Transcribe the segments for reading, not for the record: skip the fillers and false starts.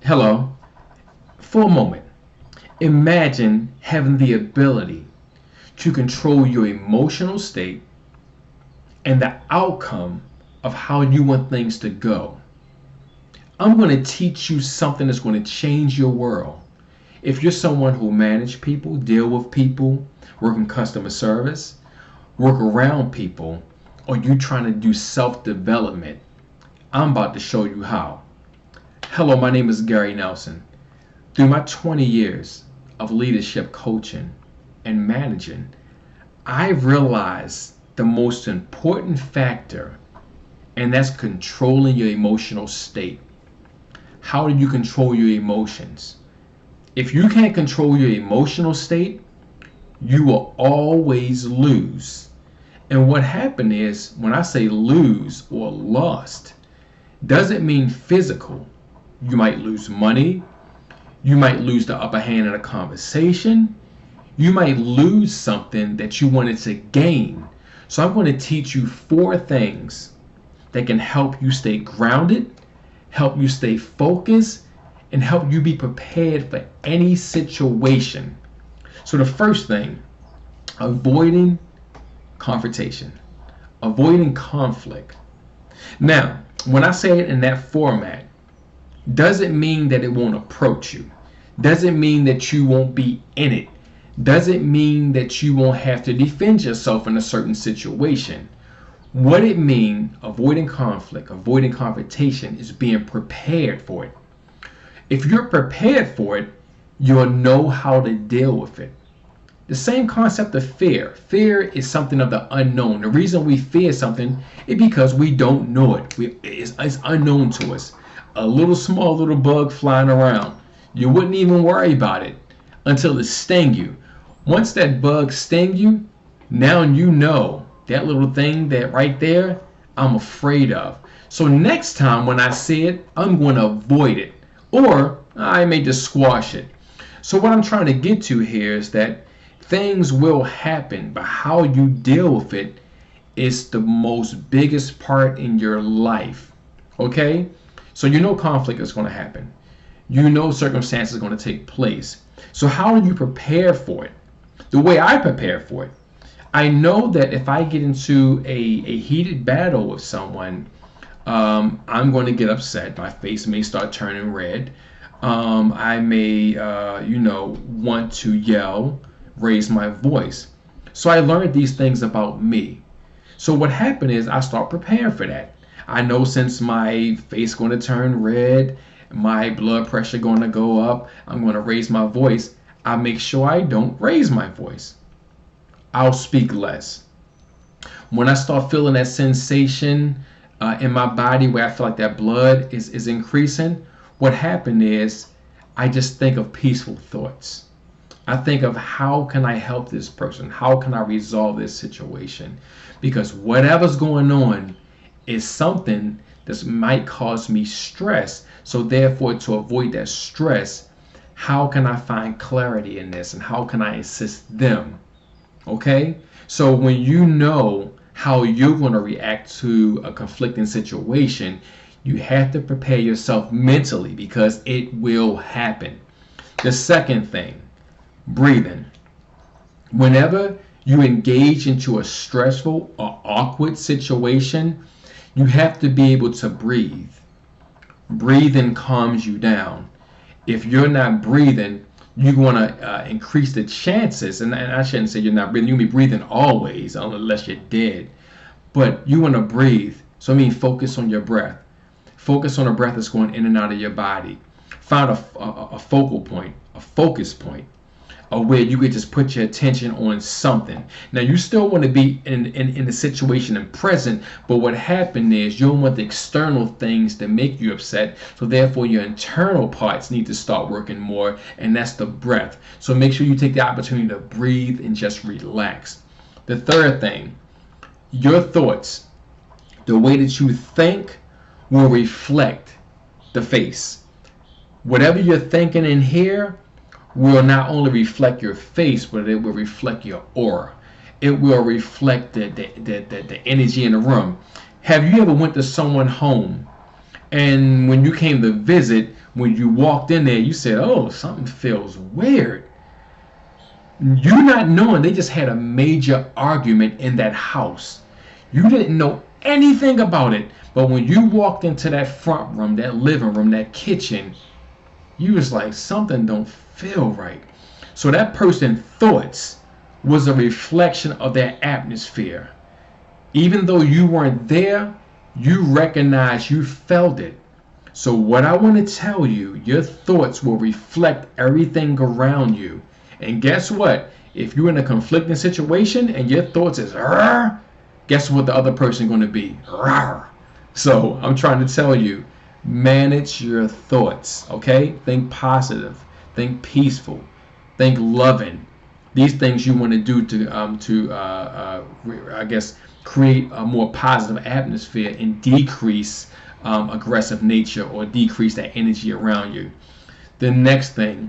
Hello. For a moment, imagine having the ability to control your emotional state and the outcome of how you want things to go. I'm going to teach you something that's going to change your world. If you're someone who manage people, deal with people, work in customer service, work around people, or you trying to do self-development, I'm about to show you how. Hello, my name is Gary Nelson. Through my 20 years of leadership coaching and managing, I've realized the most important factor, and that's controlling your emotional state. How do you control your emotions? If you can't control your emotional state, you will always lose. And what happened is, when I say lose or lost, doesn't mean physical. You might lose money. You might lose the upper hand in a conversation. You might lose something that you wanted to gain. So I'm going to teach you 4 things that can help you stay grounded, help you stay focused, and help you be prepared for any situation. So the first thing, avoiding confrontation, avoiding conflict. Now, when I say it in that format, doesn't mean that it won't approach you. Doesn't mean that you won't be in it. Doesn't mean that you won't have to defend yourself in a certain situation. What it means, avoiding conflict, avoiding confrontation, is being prepared for it. If you're prepared for it, you'll know how to deal with it. The same concept of fear. Fear is something of the unknown. The reason we fear something is because we don't know it. It's unknown to us. A little small little bug flying around. You wouldn't even worry about it until it sting you. Once that bug sting you, now you know that little thing that right there, I'm afraid of. So next time when I see it, I'm going to avoid it. Or I may just squash it. So what I'm trying to get to here is that things will happen, but how you deal with it is the most biggest part in your life. Okay? So you know conflict is going to happen. You know circumstances are going to take place. So how do you prepare for it? The way I prepare for it, I know that if I get into a heated battle with someone, I'm going to get upset. My face may start turning red. I may, want to yell, raise my voice. So I learned these things about me. So what happened is I start preparing for that. I know since my face going to turn red, my blood pressure going to go up, I'm going to raise my voice. I make sure I don't raise my voice. I'll speak less. When I start feeling that sensation in my body where I feel like that blood is increasing, what happened is I just think of peaceful thoughts. I think of how can I help this person? How can I resolve this situation? Because whatever's going on is something that might cause me stress. So therefore, to avoid that stress, how can I find clarity in this and how can I assist them? Okay? So when you know how you're going to react to a conflicting situation, you have to prepare yourself mentally because it will happen. The second thing, breathing. Whenever you engage into a stressful or awkward situation, you have to be able to breathe. Breathing calms you down. If you're not breathing, you're going to increase the chances, and I shouldn't say you're not breathing, you'll be breathing always unless you're dead, but you want to breathe. So I mean, focus on your breath. Focus on the breath that's going in and out of your body. Find a focal point, a focus point, where you could just put your attention on something. Now you still want to be in the situation and present, but what happened is you don't want the external things that make you upset, so therefore your internal parts need to start working more, and that's the breath. So make sure you take the opportunity to breathe and just relax. The third thing, your thoughts, the way that you think will reflect the face. Whatever you're thinking in here will not only reflect your face, but it will reflect your aura. It will reflect the energy in the room. Have you ever went to someone's home And when you came to visit, when you walked in there, you said, oh, something feels weird. You not knowing they just had a major argument in that house. You didn't know anything about it. But when you walked into that front room, that living room, that kitchen, you was like, something don't feel right. So that person's thoughts was a reflection of their atmosphere. Even though you weren't there, you recognized, you felt it. So what I want to tell you, your thoughts will reflect everything around you. And guess what? If you're in a conflicting situation and your thoughts is "Rrr," guess what the other person going to be? "Rrr." So I'm trying to tell you, manage your thoughts, okay? Think positive, think peaceful, think loving. These things you want to do to I guess create a more positive atmosphere and decrease aggressive nature or decrease that energy around you. The next thing,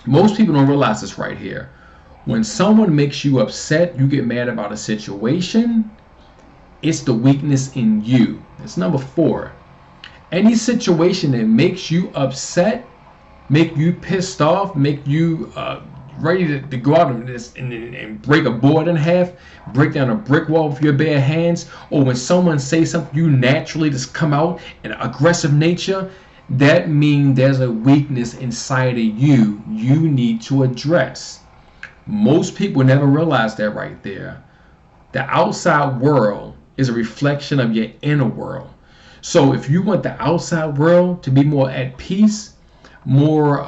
most people don't realize this right here. When someone makes you upset, you get mad about a situation, it's the weakness in you. It's number 4. Any situation that makes you upset, make you pissed off, make you ready to go out and break a board in half, break down a brick wall with your bare hands, or when someone says something, you naturally just come out in aggressive nature, that means there's a weakness inside of you need to address. Most people never realize that right there. The outside world is a reflection of your inner world. So if you want the outside world to be more at peace, more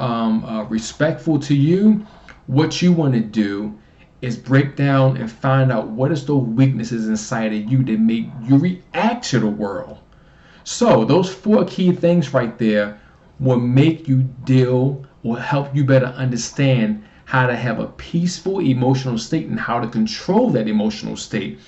respectful to you, what you want to do is break down and find out what is those weaknesses inside of you that make you react to the world. So those 4 key things right there will make you deal or help you better understand how to have a peaceful emotional state and how to control that emotional state.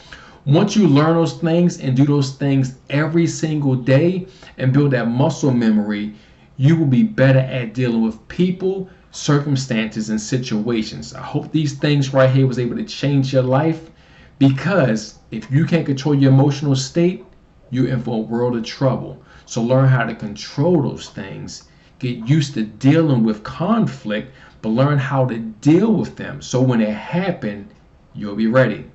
Once you learn those things and do those things every single day and build that muscle memory, you will be better at dealing with people, circumstances, and situations. I hope these things right here was able to change your life, because if you can't control your emotional state, you're in for a world of trouble. So learn how to control those things. Get used to dealing with conflict, but learn how to deal with them so when it happens, you'll be ready.